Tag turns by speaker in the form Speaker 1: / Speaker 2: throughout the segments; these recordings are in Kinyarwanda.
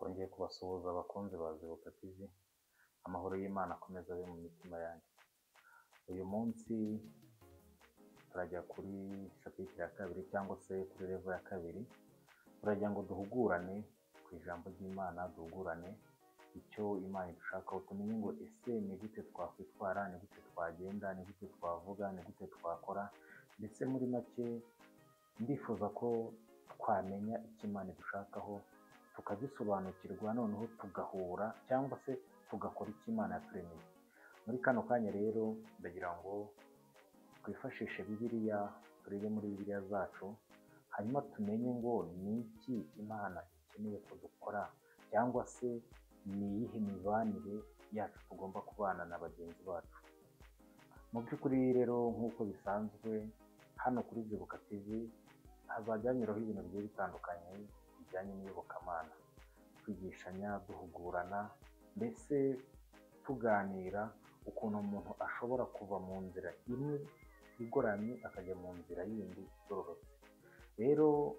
Speaker 1: twongeye kubasuhuza abakunzi ba Zibuka TV, amahoro y'Imana akomeza abe mu mitima yanyu. Uyu munsi turajya kuri chapitre ya kabiri cyangwa se kuri level ya kabiri, turagira ngo duhugurane ku ijambo ry'Imana, duhugurane icyo Imana idushakaho, tumenye ngo ese ni gute twakwitwara, ni gute twagenda, ni gute twavuga, ni gute twakora. Ndetse muri make ndifuza ko twamenya icyo Imana idushakaho, tukagisobanukirwa, noneho tugahura cyangwa se tugakora icyo Imana yaturemeye. Muri kano kanya rero ndagira ngo twifashishe Bibiliya, turebe muri Bibiliya zacu, hanyuma tumenye ngo ni iki Imana ikeneye ko dukora, cyangwa se ni iyihe mibanire yacu tugomba kubana na bagenzi bacu. Mu by'ukuri rero nk'uko bisanzwe hano kuri Zibuka TV hazajya hanyuraho ibintu bigiye bitandukanye bijyanye n'iyobokamana, twigishanya, duhugurana, mbese tuganira ukuntu umuntu ashobora kuva mu nzira imwe igoramye akajya mu nzira yindi igororotse. Rero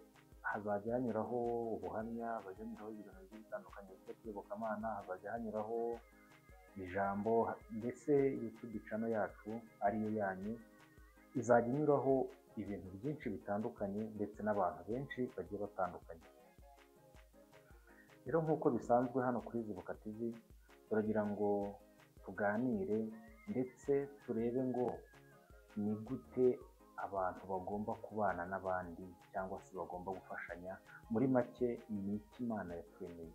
Speaker 1: hazajya hanyuraho ubuhamya, hazajya hanyuraho ibintu bigiye bitandukanye byo kwiyobokamana, hazajya hanyuraho ijambo, mbese YouTube channel yacu ariyo yanyu izajya inyuraho ibintu byinshi bitandukanye ndetse n'abantu benshi bagiye batandukanye. Rero nk'uko bisanzwe hano kuri Zibuka TV turagira ngo tuganire ndetse turebe ngo ni gute abantu bagomba kubana n'abandi cyangwa se bagomba gufashanya. Muri make ni iki Imana yaturemeye.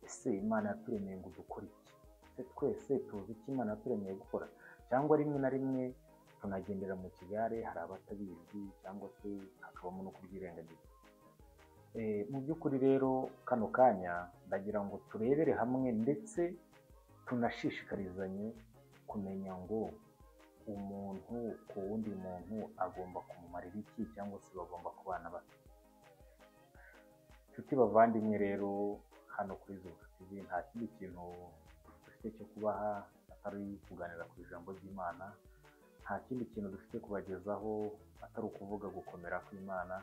Speaker 1: Ese Imana yaturemeye ngo dukore iki? Ese twese tuzi icyo Imana yaturemeye gukora, cyangwa rimwe na rimwe tunagendera mu kigare, hari abatabizi cyangwa se hakabamo no kubyirengagiza. Mu by'ukuri rero kano kanya ndagira ngo turebere hamwe ndetse tunashishikarizanye kumenya ngo umuntu ku wundi muntu agomba kumumarira iki, cyangwa se bagomba kubana bate. Nshuti bavandimwe, rero hano kuri Zibuka TV nta kindi kintu dufite cyo kubaha atari kuganira ku ijambo ry'Imana. Nta kindi kintu dufite kubagezaho atari ukuvuga gukomera kw'Imana.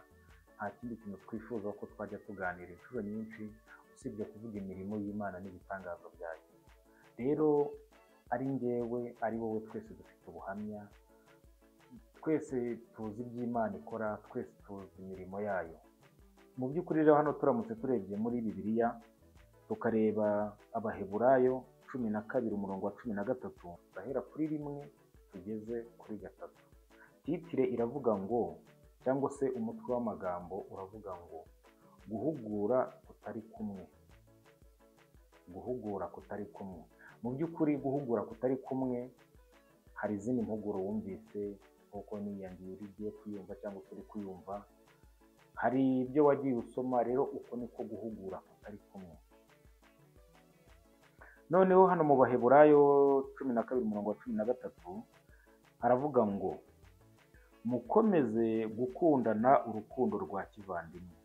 Speaker 1: Nta kindi kintu twifuza ko twajya tuganira inshuro nyinshi usibye kuvuga imirimo y'Imana n'ibitangazo byayo. Rero ari njyewe ari wowe, twese dufite ubuhamya, twese tuzi iby'Imana ikora, twese tuzi imirimo yayo. Mu by'ukuri rero hano turamutse turebye muri Bibiliya tukareba Abaheburayo 12 umurongo wa 13, turahera kuri 1 tugeze kuri 3. Titire iravuga ngo, cyangwa se umutwe w'amagambo uravuga ngo guhugura kutari kumwe. Guhugura kutari kumwe. Mu by'ukuri guhugura kutari kumwe, hari izindi mpuguro wumvise nk'uko niyangiye ugiye kuyumva cyangwa uri kuyumva, hari ibyo wagiye usoma, rero uko niko guhugura kutari kumwe. Noneho hano mu Baheburayo 12 umurongo wa 13 haravuga ngo mukomeze gukundana urukundo rwa kivandimwe.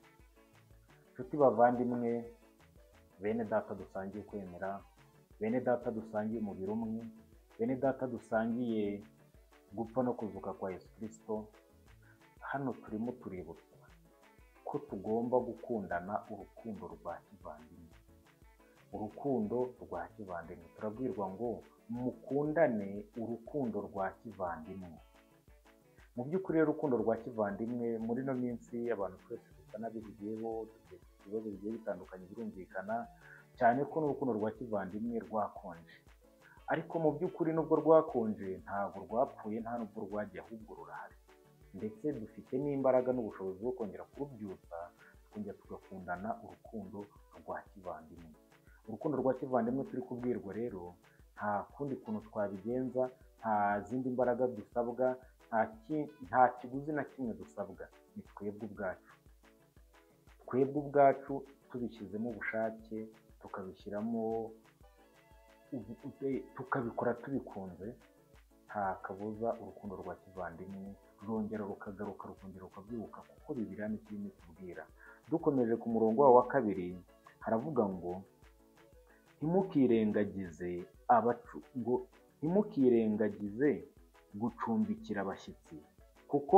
Speaker 1: Nshuti bavandimwe, bene data dusangiye kwemera, bene data dusangiye umubiri umwe, bene data dusangiye gupfa no kuzuka kwa Yesu Kristo, hano turimo tuributswa ko tugomba gukundana urukundo rwa kivandimwe. Urukundo rwa kivandimwe, turabwirwa ngo mukundane urukundo rwa kivandimwe. Mu by'ukuri urukundo rwa kivandimwe muri no minsi abantu twese tutanabigiyeho, dufite ibibazo bigiye bitandukanye, birumvikana cyane ko n'urukundo rwa kivandimwe rwakonje. Ariko mu by'ukuri nubwo rwakonje ntabwo rwapfuye, nta nubwo rwagiye, ahubwo rurahari, ndetse dufite n'imbaraga n'ubushobozi bwo kongera kurubyutsa, tukongera tugakundana urukundo rwa kivandimwe. Urukundo rwa kivandimwe turi kubwirwa rero nta kundi kuntu twabigenza, nta zindi mbaraga dusabwa, nta kiguzi na kimwe dusabwa, ni twebwe ubwacu. Twebwe ubwacu tubishyizemo ubushake, tukabishyiramo, tukabikora tubikunze, nta kabuza urukundo rwa kivandimwe rwongera rukagaruka, rukongera rukabyuka, kuko Bibiliya ni kirimo itubwira. Dukomeje ku murongo wawo wa 2 haravuga ngo ntimukirengagize gucumbikira abashyitsi, kuko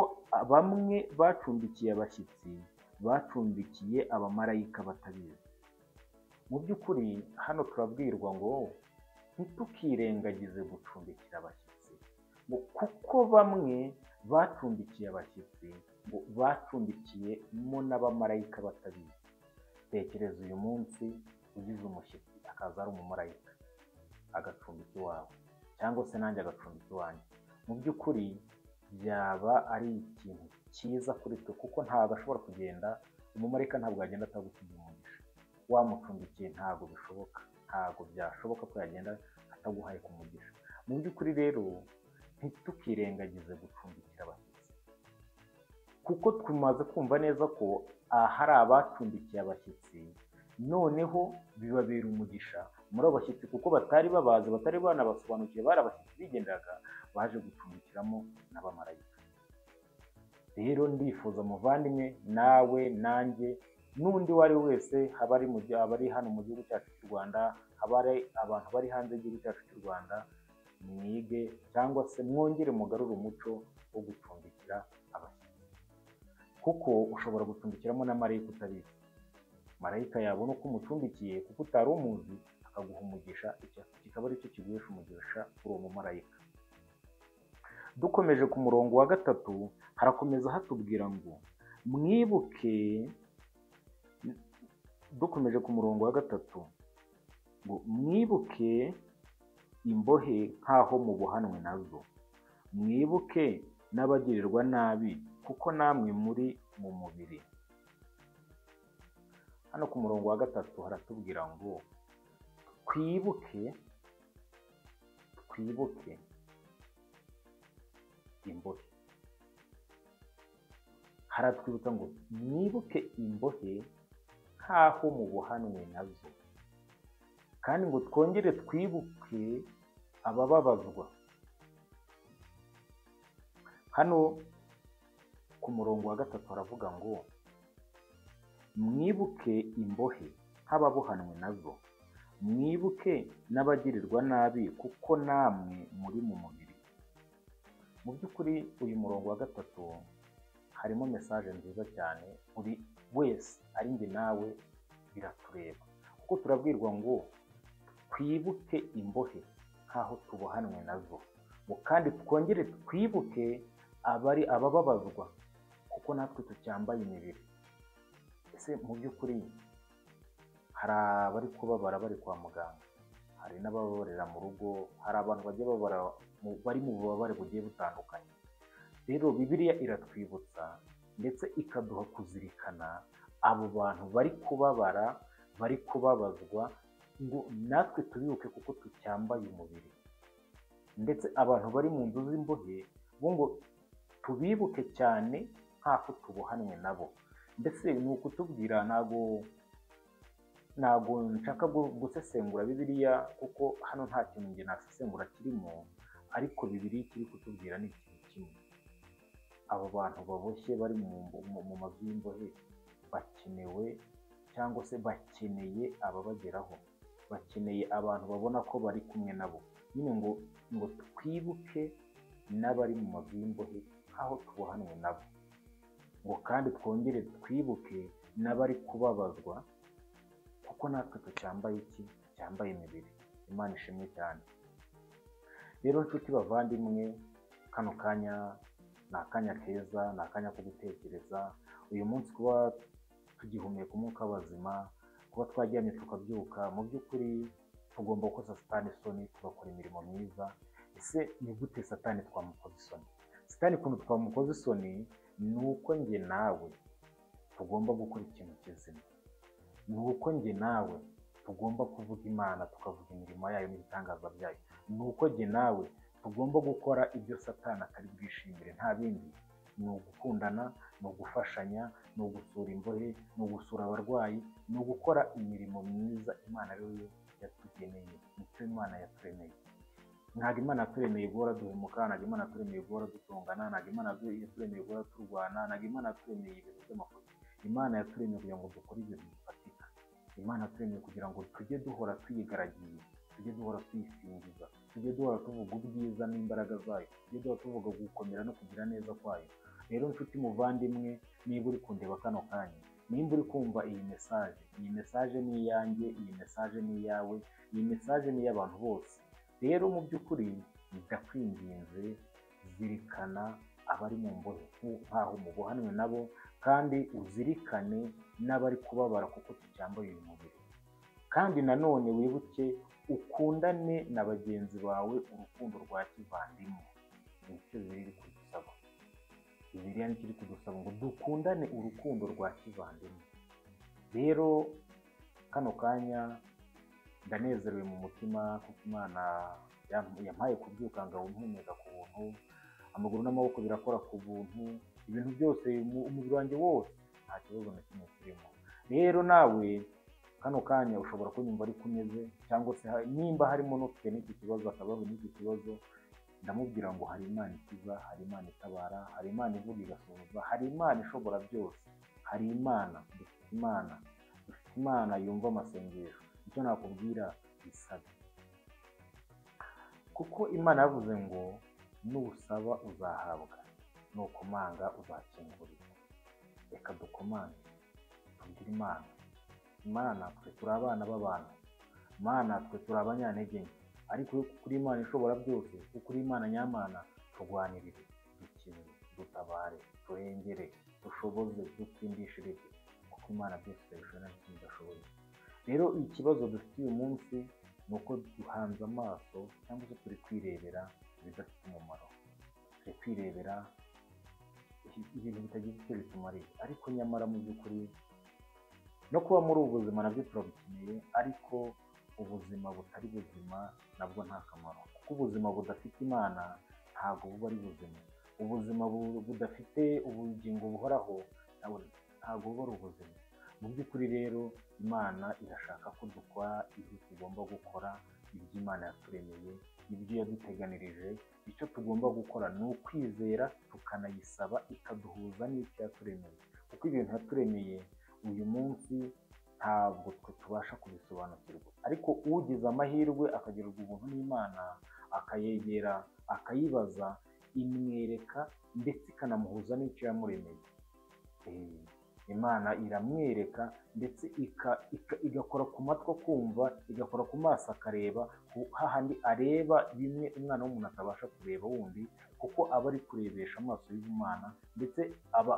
Speaker 1: bamwe bacumbikiye abashyitsi bacumbikiye abamarayika batabizi. Mu by'ukuri hano turabwirwa ngo ntitukirengagize gucumbikira abashyitsi, ngo kuko bamwe bacumbikiye abashyitsi ngo bacumbikiyemo n'abamarayika batabizi. Tekereza uyu munsi ugize umushyitsi akaza ari umumarayika agacumbika iwawe, cyangwa se nanjye agacumbika iwanjye. Mu by'ukuri byaba ari ikintu cyiza kuri twe, kuko ntabwo ashobora kugenda, umumarayika ntabwo yagenda atagusigiye umugisha. Wamucumbikiye ntabwo bishoboka, ntabwo byashoboka ko yagenda ataguhaye ku mugisha. Mu by'ukuri rero ntitukirengagize gucumbikira abashyitsi, kuko tumaze kumva neza ko hari abacumbikiye abashyitsi, noneho bibabera umugisha muri abo bashyitsi, kuko batari babazi, batari banabasobanukiwe, bari abashyitsi bigenderaga, baje gucumbikiramo n'abamarayika. Rero ndifuza muvandimwe, nawe nanjye n'undi uwo ari we wese, abari hano mu gihugu cyacu cy'u Rwanda, abari abantu bari hanze y'igihugu cyacu cy'u Rwanda, mwige cyangwa se mwongere mugarure umuco wo gucumbikira abashyitsi, kuko ushobora gucumbikiramo na marayika utabizi. Marayika yabona uko umucumbikiye kuko utari umuzi, akaguha umugisha, kikaba aricyo kiguhesha umugisha kuri uwo mumarayika. Dukomeje ku murongo wa 3 harakomeza hatubwira ngo mwibuke, dukomeje ku murongo wa 3 ngo mwibuke imbohe nk'aho mubohanwe nazo, mwibuke n'abagirirwa nabi kuko namwe muri mu mubiri. Hano ku murongo wa 3 haratubwira ngo twibuke imbohe. Haratwibutsa ngo mwibuke imbohe nk'aho mubohanwe nazo, kandi ngo twongere twibuke abababazwa. Hano ku murongo wa 3 haravuga ngo mwibuke imbohe nk'ababohanwe nazo, mwibuke n'abagirirwa nabi kuko namwe muri mu mubiri. Mu by'ukuri uyu murongo wa 3 harimo mesaje nziza cyane, buri wese ari njye nawe biratureba, kuko turabwirwa ngo twibuke imbohe nk'aho tubohanwe nazo, ngo kandi twongere twibuke abababazwa kuko natwe tucyambaye imibiri. Ese mu by'ukuri hari abari kubabara bari kwa muganga, hari n'abababarira mu rugo, hari abantu bajya babara bari mu bubabare bugiye butandukanye. Rero Bibiliya iratwibutsa ndetse ikaduha kuzirikana abo bantu bari kubabara, bari kubabazwa, ngo natwe tubibuke kuko tucyambaye umubiri. Ndetse abantu bari mu nzu z'imbohe bo ngo tubibuke cyane nk'aho tubohanwe nabo. Mbese ni ukutubwira, ntago nshaka gusesengura Bibiliya, kuko hano nta kintu njye nasesengura kirimo, ariko Bibiliya kiri kutubwira ni ikintu kimwe. Abo bantu baboshye bari mu mazu y'imbohe bakenewe, cyangwa se bakeneye ababageraho, bakeneye abantu babona ko bari kumwe nabo. Nyine ngo twibuke n'abari mu mazu y'imbohe nk'aho tubohanwe nabo, ngo kandi twongere twibuke n'abari kubabazwa kuko natwe tucyambaye cyambaye imibiri. Imana ishimwe cyane. Rero nshuti bavandimwe, kano kanya ni akanya keza, ni akanya ko gutekereza. Uyu munsi kuba tugihumeka umwuka w'abazima, kuba twaryamye tukabyuka, mu by'ukuri tugomba gukoza Satani isoni, tugakora imirimo myiza. Ese ni gute Satani twamukoza isoni? Satani ukuntu twamukoza isoni ni uko njye nawe tugomba gukora ikintu kizima, ni uko njye nawe tugomba kuvuga Imana, tukavuga imirimo yayo n'ibitangaza byayo, ni uko njye nawe tugomba gukora ibyo Satani atari bwishimire. Nta bindi, ni ugukundana, ni ugufashanya, ni ugusura imbohe, ni ugusura abarwayi, ni ugukora imirimo myiza Imana rero yatugeneye, nicyo Imana yaturemeye. Ntabwo Imana yaturemeye guhora duhemuka, ntabwo Imana yaturemeye guhora dutongana, ntabwo Imana yaturemeye guhora turwana, ntabwo Imana yaturemeye ibintu by'amafuti. Imana yaturemeye kugira ngo dukore ibintu bifatika. Imana yaturemeye kugira ngo tujye duhora tuyigaragiye, tujye duhora tuyisingiza, tujye duhora tuvuga ubwiza n'imbaraga zayo, tujye duhora tuvuga gukomera no kugira neza kwayo. Rero nshuti muvandimwe, niba uri kundeba kano kanya, nimba uri kumva iyi mesaje ni iyanjye, iyi mesaje ni iyawe, iyi mesaje ni iy'abantu bose. Rero mu by'ukuri ndakwinginze, zirikana abari mu mbohe nk'aho mubohanwe nabo, kandi uzirikane n'abari kubabara kuko tucyambaye uyu mubiri. Kandi nanone wibuke ukundane na bagenzi bawe urukundo rwa kivandimwe. Nicyo ziri kudusaba. Bibiliya nicyo iri kudusaba ngo dukundane urukundo rwa kivandimwe. Rero kano kanya ndanezerewe mu mutima kuko Imana yampaye kubyuka ngahumeka ku buntu, amaguru n'amaboko birakora ku buntu, ibintu byose umubiri wanjye wose nta kibazo na kimwe kirimo. Rero nawe kano kanya ushobora kunyumva ari kumeze, cyangwa se nimba harimo n'ufite n'iki kibazo akabaho n'iki kibazo, ndamubwira ngo hari Imana ikiza, hari Imana itabara, hari Imana ivuga igasohoza, hari Imana ishobora byose, hari Imana, dufite Imana yumva amasengesho. Icyo nakubwira, isabe, kuko Imana yavuze ngo nusaba uzahabwa, nukomanga uzakingurirwa. Reka dukomange tubwire Imana twe turi abana b'abantu, Imana twe turi abanyantege nke, ariko kuri Imana ishobora byose, kuko uri Imana nyamana, turwanirire, dukize, dutabare, turengere, dushoboze, dutsindishirize, kuko Imana byose irabishobora nta kintu idashoboye. Rero ikibazo dufite uyu munsi ni uko duhanze amaso cyangwa se turi kwirebera ibidafite umumaro, turi kwirebera ibintu bitagize icyo bitumariye. Ariko nyamara mu by'ukuri no kuba muri ubu buzima nabyo turabukeneye, ariko ubuzima butari buzima nabwo nta kamaro, kuko ubuzima budafite Imana ntabwo buba ari buzima. Ubuzima budafite ubugingo buhoraho ntabwo buba ari ubuzima. Mu by'ukuri rero Imana irashaka ko dukora ibyo tugomba gukora, ibyo Imana yaturemeye, ibyo yaduteganirije. Icyo tugomba gukora ni ukwizera, tukanayisaba ikaduhuza n'icyo yaturemeye, kuko ibintu yaturemeye uyu munsi ntabwo twe tubasha kubisobanukirwa. Ariko ugize amahirwe akagirirwa ubuntu n'Imana, akayegera, akayibaza, imwereka ndetse ikanamuhuza n'icyo yamuremeye. Imana iramwereka ndetse igakora ku matwi akumva, igakora ku maso akareba, hahandi areba bimwe umwana w'umuntu atabasha kureba wundi, kuko aba ari kurebesha amaso y'Imana, ndetse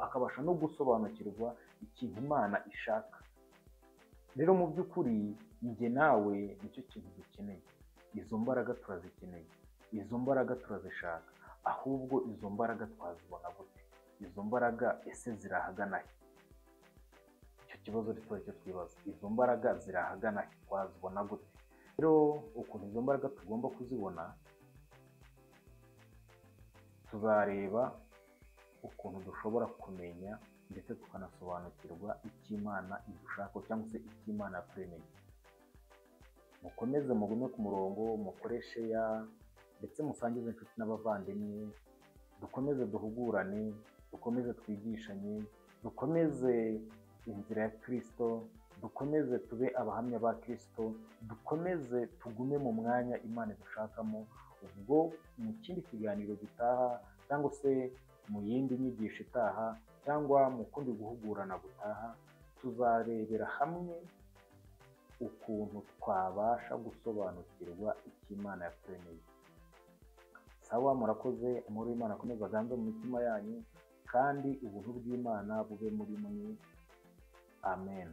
Speaker 1: akabasha no gusobanukirwa ikintu Imana ishaka. Rero mu by'ukuri njye nawe nicyo kintu dukeneye. Izo mbaraga turazikeneye, izo mbaraga turazishaka. Ahubwo izo mbaraga twazibona gute? Izo mbaraga ese zirahagana he? Icyo kibazo rero cyo twibaza, izo mbaraga zirahagana he, twazibona gute? Rero ukuntu izo mbaraga tugomba kuzibona, tuzareba ukuntu dushobora kumenya ndetse tukanasobanukirwa icyo Imana idushaka cyangwa se icyo Imana yaturemeye. Mukomeze mugume ku murongo, mukoreshe ndetse musangize inshuti n'abavandimwe, dukomeze duhugurane, dukomeze twigishanye, dukomeze inzira ya Kristo, dukomeze tube abahamya ba Kristo, dukomeze tugume mu mwanya Imana idushakamo. Ubwo mu kindi kiganiro gitaha, cyangwa se mu yindi nyigisho itaha, cyangwa mu kundi guhugurana gutaha, tuzarebera hamwe ukuntu twabasha gusobanukirwa icyo Imana yaturemeye. Sawa, murakoze. Amahoro y'Imana akomeze aganze mu mitima yanyu, kandi ubuntu bw'Imana bube muri mwe. Amen.